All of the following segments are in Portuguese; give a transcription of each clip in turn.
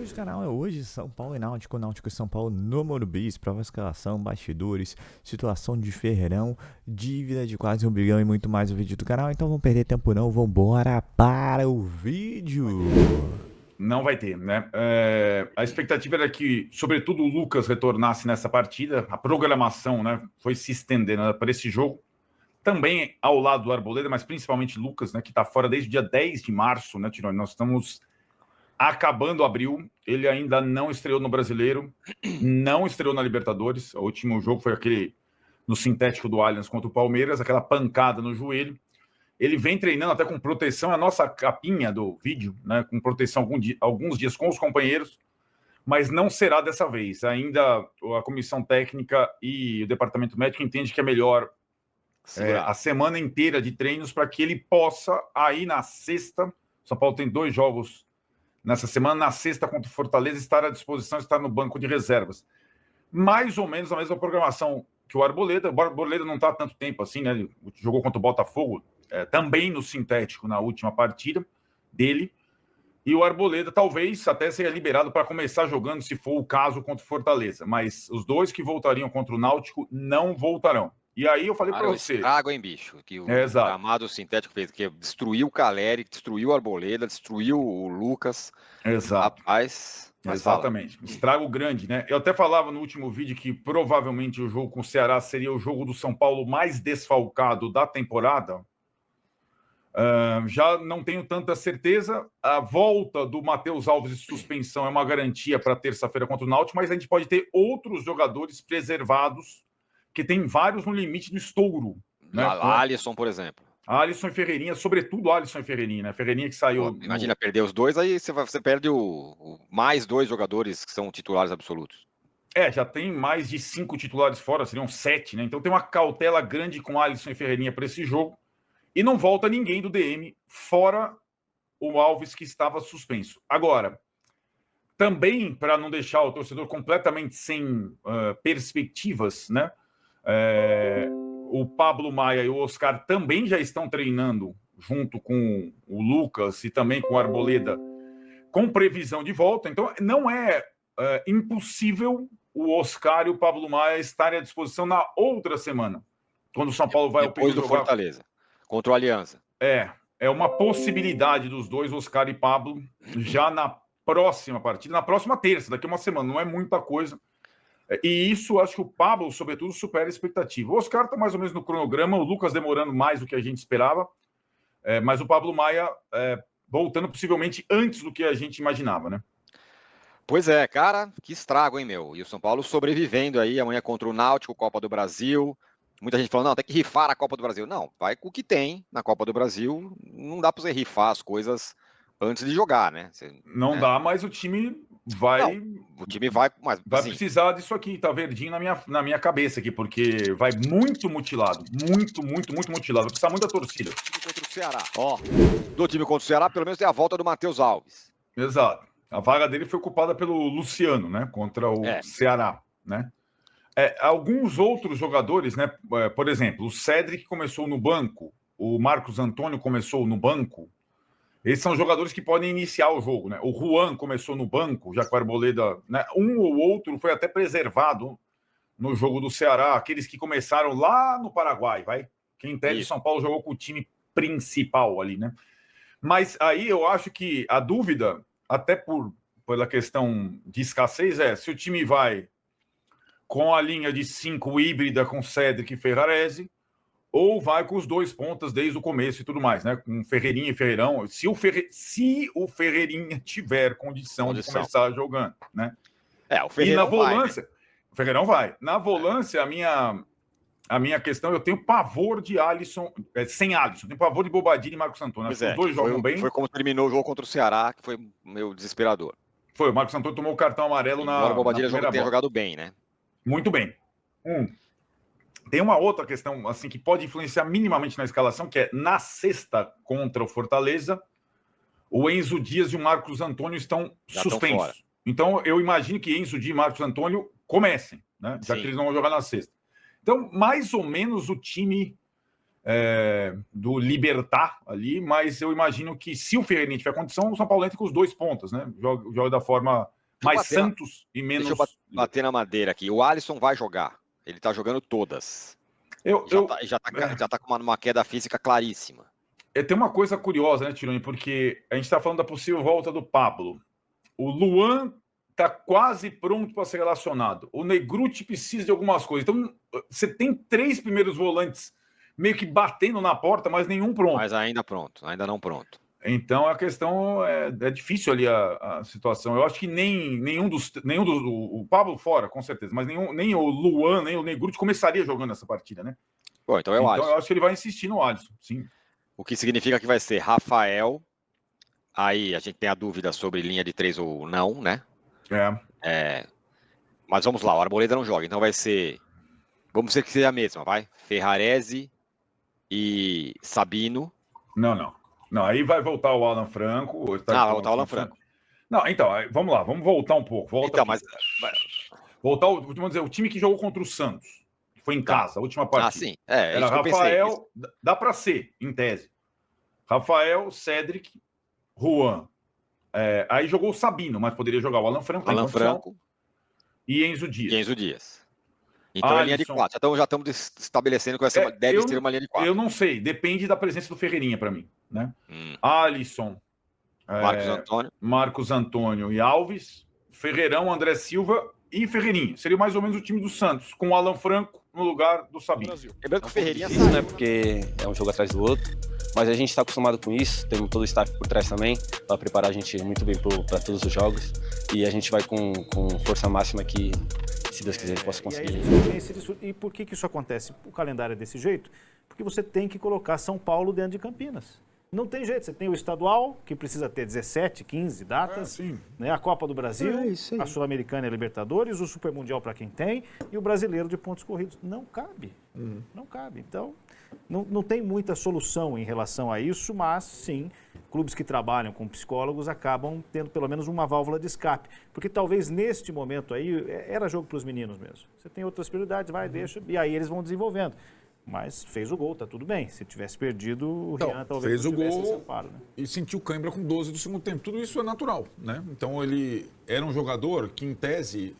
vídeo do canal é hoje São Paulo e Náutico, Náutico e São Paulo no Morumbi, prova escalação, bastidores, situação de Ferreirão, dívida de quase 1 bilhão e muito mais o vídeo do canal. Então vamos perder tempo não, vambora para o vídeo. Não vai ter, né? A expectativa era que, sobretudo, o Lucas retornasse nessa partida. A programação, né, foi se estendendo, né, para esse jogo. Também ao lado do Arboleda, mas principalmente Lucas, né, que está fora desde o dia 10 de março, né, Tironi? Nós estamos acabando abril. Ele ainda não estreou no Brasileiro, não estreou na Libertadores. O último jogo foi aquele no sintético do Allianz contra o Palmeiras, aquela pancada no joelho. Ele vem treinando até com proteção, a nossa capinha do vídeo, né, com proteção alguns dias com os companheiros, mas não será dessa vez. Ainda a comissão técnica e o departamento médico entende que é melhor a semana inteira de treinos para que ele possa, aí na sexta, São Paulo tem 2 jogos nessa semana, na sexta contra o Fortaleza, estar à disposição, estar no banco de reservas. Mais ou menos a mesma programação que o Arboleda. O Arboleda não está há tanto tempo assim, né? Ele jogou contra o Botafogo, também no sintético na última partida dele. E o Arboleda talvez até seja liberado para começar jogando, se for o caso, contra o Fortaleza. Mas os 2 que voltariam contra o Náutico não voltarão. E aí eu falei para você... estrago, hein, bicho? Que o gramado sintético fez, que destruiu o Caleri, destruiu o Arboleda, destruiu o Lucas. Exato. Rapaz... Exatamente. Estrago grande, né? Eu até falava no último vídeo que provavelmente o jogo com o Ceará seria o jogo do São Paulo mais desfalcado da temporada. Já não tenho tanta certeza. A volta do Matheus Alves de suspensão é uma garantia para terça-feira contra o Náutico, mas a gente pode ter outros jogadores preservados, que tem vários no limite do estouro. Né? Alisson, por exemplo. Alisson e Ferreirinha, sobretudo Alisson e Ferreirinha, né? Ferreirinha que saiu... Pô, imagina perder os 2, aí você perde mais 2 jogadores que são titulares absolutos. Já tem mais de 5 titulares fora, seriam 7, né? Então tem uma cautela grande com Alisson e Ferreirinha para esse jogo. E não volta ninguém do DM, fora o Alves, que estava suspenso. Agora, também para não deixar o torcedor completamente sem perspectivas, né? O Pablo Maia e o Oscar também já estão treinando junto com o Lucas e também com o Arboleda, com previsão de volta. Então, não é impossível o Oscar e o Pablo Maia estarem à disposição na outra semana, quando o São Paulo vai depois do Fortaleza, contra o Aliança. É uma possibilidade dos 2, Oscar e Pablo, já na próxima partida, na próxima terça, daqui a uma semana. Não é muita coisa. E isso, acho que o Pablo, sobretudo, supera a expectativa. O Oscar está mais ou menos no cronograma, o Lucas demorando mais do que a gente esperava, mas o Pablo Maia voltando possivelmente antes do que a gente imaginava, né? Pois é, cara, que estrago, hein, meu? E o São Paulo sobrevivendo aí, amanhã contra o Náutico, Copa do Brasil. Muita gente falando, não, tem que rifar a Copa do Brasil. Não, vai com o que tem na Copa do Brasil. Não dá para você rifar as coisas antes de jogar, né? Não dá, mas o time vai... Não, o time vai... Mas, vai assim, precisar disso aqui, tá verdinho na minha cabeça aqui, porque vai muito mutilado. Muito mutilado. Vai precisar muito da torcida. Contra o Ceará. Do time contra o Ceará, pelo menos tem a volta do Matheus Alves. Exato. A vaga dele foi ocupada pelo Luciano, né? Contra o Ceará, né? Alguns outros jogadores, né? Por exemplo, o Cédric começou no banco, o Marcos Antônio começou no banco. Esses são jogadores que podem iniciar o jogo, né? O Juan começou no banco, já com a Arboleda, né? Um ou outro foi até preservado no jogo do Ceará, aqueles que começaram lá no Paraguai, vai? Quem em tese São Paulo jogou com o time principal ali, né? Mas aí eu acho que a dúvida, até pela questão de escassez, se o time vai com a linha de 5 híbrida com Cédric e Ferrarese, ou vai com os 2 pontas desde o começo e tudo mais, né? Com Ferreirinha e Ferreirão. Se o Ferreirinha tiver condição de começar jogando, né? O Ferreirão e na volância, vai, né? O Ferreirão vai. Na volância, a minha questão, eu tenho pavor de Alisson, sem Alisson, tenho pavor de Bobadilla e Marcos Antônio. Acho que os 2 jogam bem. Foi como terminou o jogo contra o Ceará, que foi meio desesperador. Foi, o Marcos Antônio tomou o cartão amarelo Agora o Bobadilla tem jogado bem, né? Muito bem. Tem uma outra questão assim que pode influenciar minimamente na escalação, que é na sexta contra o Fortaleza, o Enzo Dias e o Marcos Antônio estão suspensos. Então, eu imagino que Enzo Dias e Marcos Antônio comecem, né? Já que eles não vão jogar na sexta. Então, mais ou menos o time do Libertad ali, mas eu imagino que se o Ferreirinha tiver condição, o São Paulo entra com os 2 pontas, né? Joga da forma mais Santos e menos... Deixa eu bater na madeira aqui. O Alisson vai jogar. Ele tá jogando todas. Já tá com uma queda física claríssima. Tem uma coisa curiosa, né, Tironi? Porque a gente está falando da possível volta do Pablo. O Luan está quase pronto para ser relacionado. O Negruti precisa de algumas coisas. Então, você tem 3 primeiros volantes meio que batendo na porta, mas nenhum pronto. Mas ainda pronto, ainda não pronto. Então, a questão é difícil ali a situação. Eu acho que nenhum dos... O Pablo fora, com certeza, mas nem o Luan, nem o Negruti começaria jogando essa partida, né? Bom, então é o Alisson. Eu acho que ele vai insistir no Alisson, sim. O que significa que vai ser Rafael. Aí a gente tem a dúvida sobre linha de 3 ou não, né? Mas vamos lá, o Arboleda não joga, então vai ser... Vamos dizer que seja a mesma, vai? Ferrarese e Sabino. Não, aí vai voltar o Alan Franco. Vai voltar o Alan Franco. Não, então, vamos lá, vamos voltar um pouco. Vamos dizer, o time que jogou contra o Santos, que foi em casa, a última partida. Sim. Era Rafael, dá para ser, em tese. Rafael, Cédric, Juan. Aí jogou o Sabino, mas poderia jogar o Alan Franco. E Enzo Dias. Então é linha de 4. Então já estamos estabelecendo que essa deve ser uma linha de 4. Eu não sei, depende da presença do Ferreirinha para mim, né? Alisson, Marcos Antônio e Alves, Ferreirão, André Silva e Ferreirinha. Seria mais ou menos o time do Santos, com o Alan Franco no lugar do Sabino. Lembrando que o Ferreirinha sabe, né? Porque é um jogo atrás do outro. Mas a gente está acostumado com isso, temos todo o staff por trás também, para preparar a gente muito bem para todos os jogos. E a gente vai com força máxima que, se Deus quiser, possa conseguir. E por que isso acontece? O calendário é desse jeito? Porque você tem que colocar São Paulo dentro de Campinas. Não tem jeito, você tem o estadual, que precisa ter 17, 15 datas, né? A Copa do Brasil, a Sul-Americana e a Libertadores, o Super Mundial para quem tem, e o Brasileiro de pontos corridos. Não cabe, não cabe. Então, não tem muita solução em relação a isso, mas sim, clubes que trabalham com psicólogos acabam tendo pelo menos uma válvula de escape. Porque talvez neste momento aí, era jogo para os meninos mesmo. Você tem outras prioridades, deixa, e aí eles vão desenvolvendo. Mas fez o gol, tá tudo bem. Se tivesse perdido, o Rian talvez fez não tivesse o gol esse amparo, né? E sentiu cãibra com 12 do segundo tempo. Tudo isso é natural, né? Então ele era um jogador que, em tese,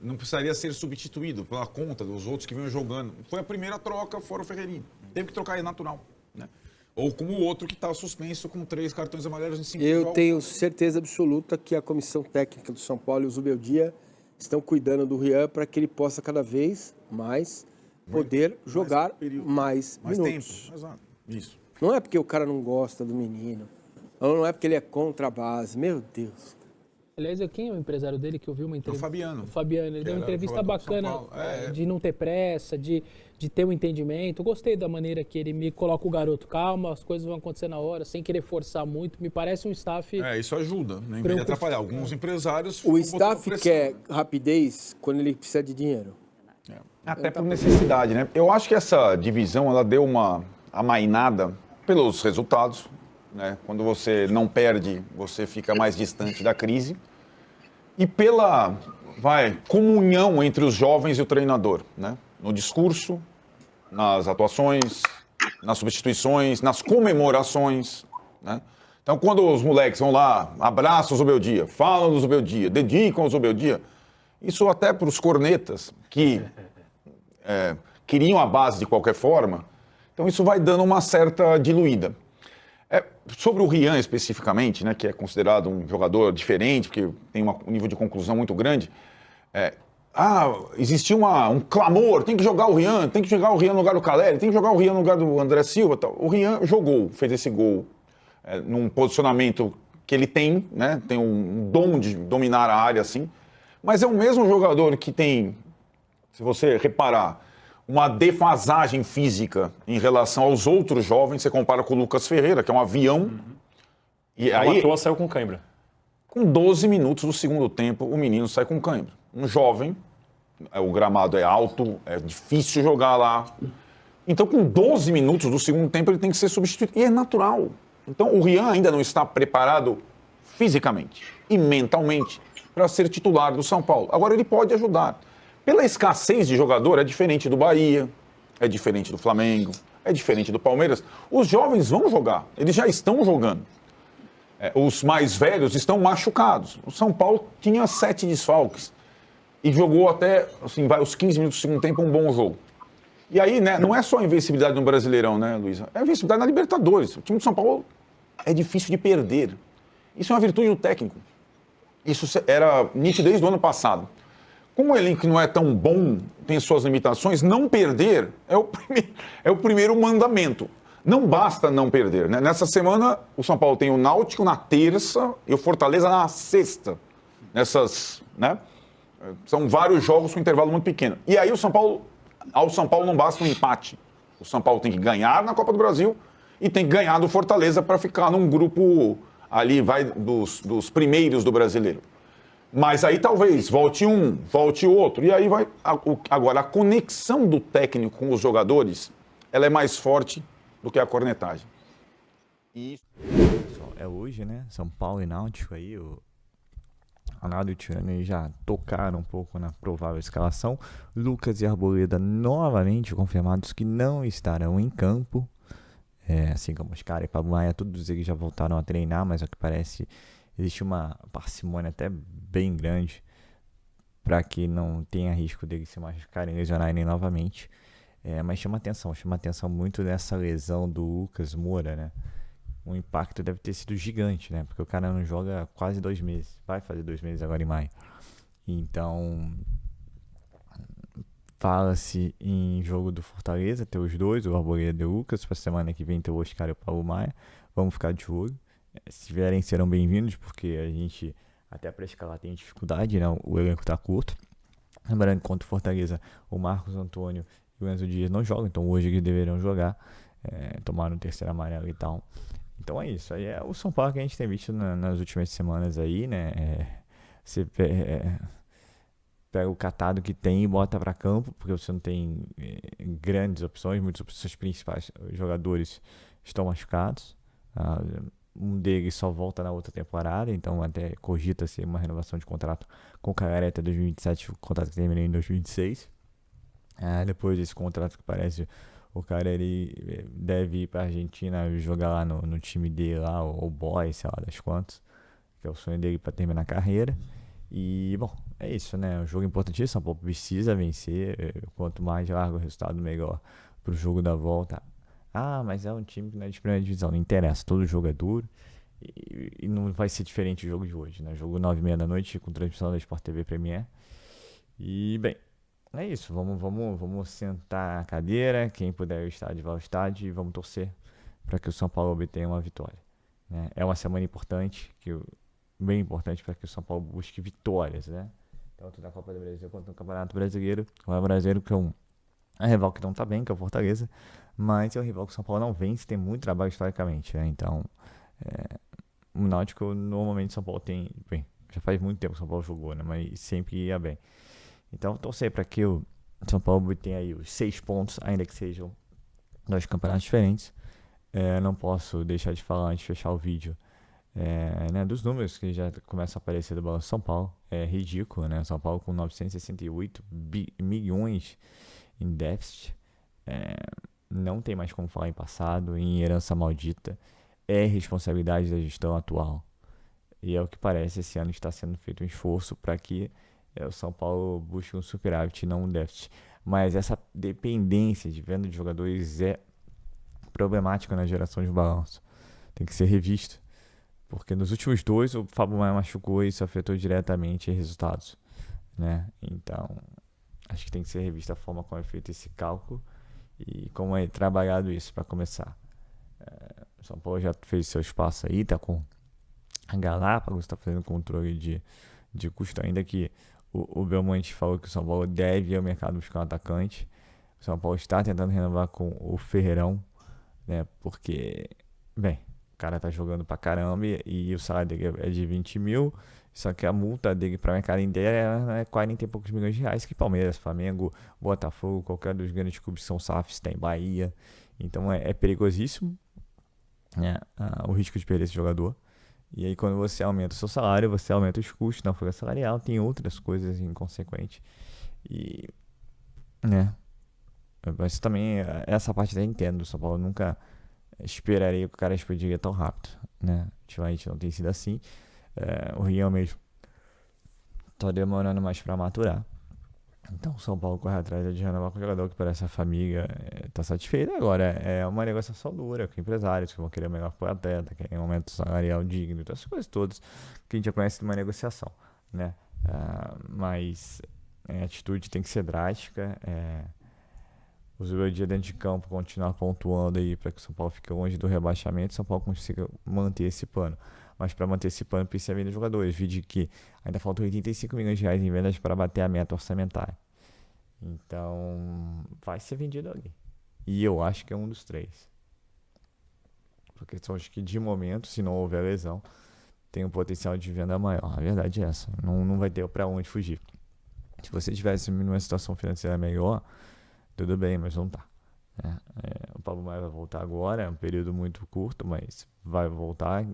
não precisaria ser substituído pela conta dos outros que vinham jogando. Foi a primeira troca fora o Ferreirinha. Teve que trocar, é natural, né? Ou como o outro que está suspenso com 3 cartões amarelos em 5 jogos. Eu tenho certeza absoluta que a comissão técnica do São Paulo e o Zubeldia estão cuidando do Rian para que ele possa cada vez mais poder jogar mais minutos. Tempo. Exato. Isso. Não é porque o cara não gosta do menino, não é porque ele é contra a base, meu Deus. Aliás, quem é o empresário dele que eu vi uma entrevista? O Fabiano. O Fabiano, ele deu uma entrevista bacana de não ter pressa, de ter um entendimento. Gostei da maneira que ele me coloca o garoto, calma, as coisas vão acontecer na hora, sem querer forçar muito. Me parece um staff... Isso ajuda, né? Em vez de atrapalhar. Alguns empresários... O staff quer rapidez quando ele precisa de dinheiro. Até por necessidade, né? Eu acho que essa divisão, ela deu uma amainada pelos resultados, né? Quando você não perde, você fica mais distante da crise. E pela, comunhão entre os jovens e o treinador, né? No discurso, nas atuações, nas substituições, nas comemorações, né? Então, quando os moleques vão lá, abraçam o Zubeldia, falam do Zubeldia, dedicam ao Zubeldia, isso até para os cornetas, que queriam a base de qualquer forma, então isso vai dando uma certa diluída. Sobre o Rian especificamente, né, que é considerado um jogador diferente, porque tem um nível de conclusão muito grande, existia um clamor, tem que jogar o Rian no lugar do Caleri, tem que jogar o Rian no lugar do André Silva. Tal. O Rian fez esse gol num posicionamento que ele tem, né, tem um dom de dominar a área assim, mas é o mesmo jogador que tem, se você reparar, uma defasagem física em relação aos outros jovens. Você compara com o Lucas Ferreira, que é um avião. E aí, toa saiu com cãibra. Com 12 minutos do segundo tempo, o menino sai com cãibra. Um jovem, o gramado é alto, é difícil jogar lá. Então, com 12 minutos do segundo tempo, ele tem que ser substituído. E é natural. Então, o Rian ainda não está preparado fisicamente e mentalmente para ser titular do São Paulo. Agora, ele pode ajudar. Pela escassez de jogador, é diferente do Bahia, é diferente do Flamengo, é diferente do Palmeiras. Os jovens vão jogar, eles já estão jogando. os mais velhos estão machucados. O São Paulo tinha 7 desfalques e jogou até, assim, vai os 15 minutos do segundo tempo, um bom jogo. E aí, né, não é só a invencibilidade no Brasileirão, né, Luísa? É a invencibilidade na Libertadores. O time do São Paulo é difícil de perder. Isso é uma virtude do técnico. Isso era nitidez do ano passado. Como o elenco não é tão bom, tem suas limitações, não perder é o primeiro mandamento. Não basta não perder, né? Nessa semana, o São Paulo tem o Náutico na terça e o Fortaleza na sexta. Nessas, né? São vários jogos com intervalo muito pequeno. E aí ao São Paulo não basta um empate. O São Paulo tem que ganhar na Copa do Brasil e tem que ganhar do Fortaleza para ficar num grupo ali, vai dos primeiros do Brasileiro. Mas aí talvez volte um, volte outro. E aí vai. Agora, a conexão do técnico com os jogadores, ela é mais forte do que a cornetagem. É hoje, né? São Paulo e Náutico aí, o Ronaldo e o Tirani já tocaram um pouco na provável escalação. Lucas e Arboleda novamente confirmados que não estarão em campo. Assim como os caras e Pablo Maia, todos eles já voltaram a treinar, mas ao que parece existe uma parcimônia até bem grande para que não tenha risco deles se machucarem e lesionarem novamente. Mas chama atenção muito dessa lesão do Lucas Moura, né? O impacto deve ter sido gigante, né? Porque o cara não joga quase 2 meses. Vai fazer 2 meses agora em maio. Então, fala-se em jogo do Fortaleza, ter os dois, o Arboleda e o Lucas. Para semana que vem ter o Oscar e o Paulo Maia. Vamos ficar de olho. Se vierem, serão bem-vindos, porque a gente, até para escalar, tem dificuldade, né? O elenco tá curto. Lembrando que contra o Fortaleza, o Marcos Antônio e o Enzo Dias não jogam, então hoje eles deveriam jogar. Tomaram o terceiro amarelo e tal. Então é isso. Aí é o São Paulo que a gente tem visto nas últimas semanas aí, né? Você pega o catado que tem e bota para campo, porque você não tem grandes opções, muitas opções principais. Os jogadores estão machucados. Um deles só volta na outra temporada, então até cogita-se uma renovação de contrato com o Cagaré até 2027, o contrato que termina em 2026. Depois desse contrato que parece, o cara ele deve ir pra Argentina jogar lá no time dele lá, o Boy, sei lá das quantas, que é o sonho dele para terminar a carreira. E, bom, é isso, né? Um jogo importantíssimo, São Paulo precisa vencer, quanto mais largo o resultado, melhor pro jogo da volta. Mas é um time que não é de primeira divisão, não interessa, todo jogo é duro e não vai ser diferente o jogo de hoje, né? Jogo 9h30 da noite com transmissão da Sport TV Premier. E, bem, é isso, vamos sentar a cadeira, quem puder ir ao estádio, vá ao estádio e vamos torcer para que o São Paulo obtenha uma vitória, né? É uma semana importante, bem importante para que o São Paulo busque vitórias, né? Tanto na Copa do Brasil quanto no Campeonato Brasileiro. O brasileiro que é um rival que não tá bem, que é o Fortaleza, mas é um rival que o São Paulo não vence, tem muito trabalho historicamente, né? Então, o Náutico, normalmente o São Paulo tem, bem, já faz muito tempo que o São Paulo jogou, né? Mas sempre ia bem. Então, torcer para que o São Paulo tenha aí os 6 pontos, ainda que sejam 2 campeonatos diferentes. Não posso deixar de falar antes de fechar o vídeo, né, dos números que já começam a aparecer do Balanço São Paulo. É ridículo, né? São Paulo com 968 milhões em déficit. Não tem mais como falar em passado, em herança maldita. É responsabilidade da gestão atual. E é o que parece, esse ano está sendo feito um esforço para que o São Paulo busque um superávit e não um déficit. Mas essa dependência de venda de jogadores é problemática na geração de balanço. Tem que ser revisto. Porque nos últimos 2 o Fábio Maia machucou e isso afetou diretamente resultados, né? Então, acho que tem que ser revista a forma como é feito esse cálculo e como é trabalhado isso para começar. O São Paulo já fez seu espaço aí, tá com a Galápagos, está fazendo controle de custo, ainda que o Belmonte falou que o São Paulo deve ir ao mercado buscar um atacante. O São Paulo está tentando renovar com o Ferreirão, né? Porque, bem, o cara tá jogando pra caramba e o salário dele é de 20 mil, só que a multa dele pra mercado inteiro é 40 e poucos milhões de reais, que Palmeiras, Flamengo, Botafogo, qualquer dos grandes clubes são SAFs, tem Bahia. Então é perigosíssimo, né, o risco de perder esse jogador. E aí quando você aumenta o seu salário, você aumenta os custos na folha salarial, tem outras coisas inconsequentes. E, né, mas também essa parte eu entendo, o São Paulo nunca esperaria que o cara explodiria tão rápido, né? Ultimamente não tem sido assim. O Rian mesmo tá demorando mais para maturar. Então o São Paulo corre atrás de renovar com o jogador que parece a família tá satisfeita. Agora é uma negociação dura com empresários que vão querer melhor para o atleta, querem um aumento salarial digno, essas coisas todas que a gente já conhece de uma negociação, né? Mas a atitude tem que ser drástica. O Zubeldia dentro de campo continuar pontuando aí para que o São Paulo fique longe do rebaixamento, o São Paulo consiga manter esse plano. Mas para manter esse plano precisa vender jogadores. Vídeo que ainda faltam 85 milhões de reais em vendas para bater a meta orçamentária. Então vai ser vendido ali. E eu acho que é um dos 3. Porque são os que de momento, se não houver lesão, tem um potencial de venda maior. A verdade é essa. Não vai ter para onde fugir. Se você tivesse numa situação financeira melhor, tudo bem, mas não tá. O Pablo Maia vai voltar agora, é um período muito curto, mas vai voltar.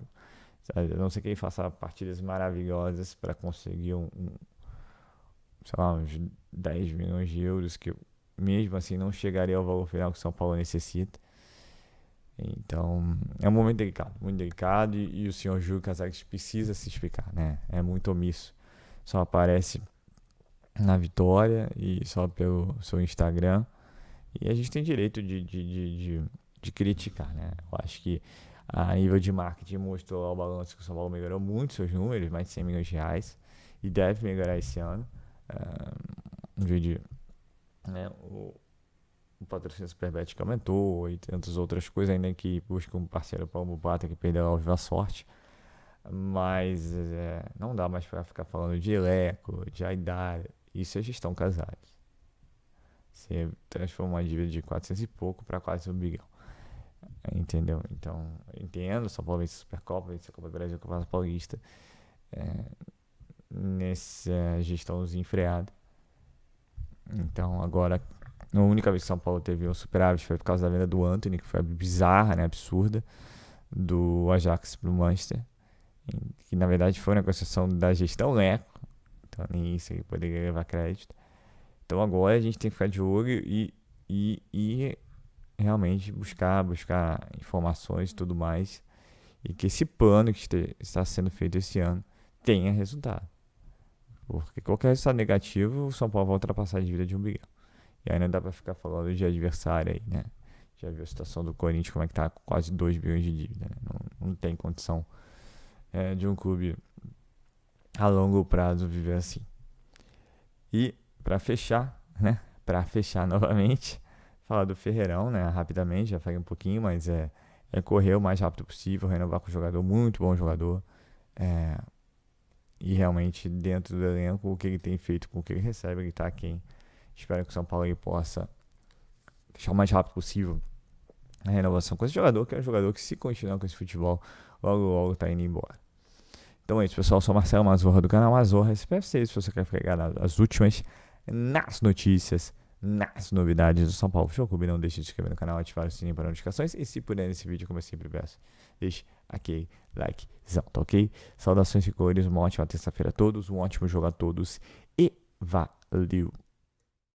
Eu não sei quem faça partidas maravilhosas para conseguir sei lá, uns 10 milhões de euros, que mesmo assim não chegaria ao valor final que o São Paulo necessita. Então, é um momento delicado, muito delicado, e o senhor Júlio Casares precisa se explicar, né? É muito omisso. Só aparece na vitória e só pelo seu Instagram. E a gente tem direito de criticar, né? Eu acho que a nível de marketing mostrou ao balanço que o São Paulo melhorou muito seus números, mais de 100 milhões de reais, e deve melhorar esse ano. Um vídeo, né, o patrocínio Superbet que aumentou e tantas outras coisas, ainda que busca um parceiro para o Mubata que perdeu a Viva Sorte. Mas não dá mais para ficar falando de Leco, de Aidar. Isso é gestão Casares. Você transforma uma dívida de 400 e pouco para quase 1 bilhão. Entendeu? Então, eu entendo. São Paulo vence a Supercopa, vence a Copa do Brasil, a Copa Paulista. Nessa gestão desenfreada. Então, agora, a única vez que São Paulo teve um superávit foi por causa da venda do Antony, que foi bizarra, né, absurda, do Ajax pro Manchester. Que na verdade foi uma negociação da gestão Leco. Então, nem isso aí poderia levar crédito. Então, agora a gente tem que ficar de olho e realmente buscar informações e tudo mais, e que esse plano que está sendo feito esse ano tenha resultado, porque qualquer resultado negativo, o São Paulo vai ultrapassar a dívida de 1 bilhão, e aí não dá para ficar falando de adversário aí, né? Já viu a situação do Corinthians, como é que tá, com quase 2 bilhões de dívida, né? Não tem condição de um clube a longo prazo viver assim. E para fechar novamente, falar do Ferreirão, né, rapidamente, já falei um pouquinho, mas é correr o mais rápido possível, renovar com o jogador, muito bom jogador, e realmente dentro do elenco, o que ele tem feito com o que ele recebe, ele tá aquém. Espero que o São Paulo aí possa deixar o mais rápido possível a renovação com esse jogador, que é um jogador que, se continuar com esse futebol, logo tá indo embora. Então é isso, pessoal. Eu sou Marcelo Mazorra do canal Mazorra SPFC. Se você quer ficar ligado às últimas nas notícias, nas novidades do São Paulo Futebol Clube, não deixe de se inscrever no canal, ativar o sininho para notificações, e se puder nesse vídeo, como eu sempre peço, deixe aquele likezão, tá ok? Saudações e cores, uma ótima terça-feira a todos, um ótimo jogo a todos e valeu!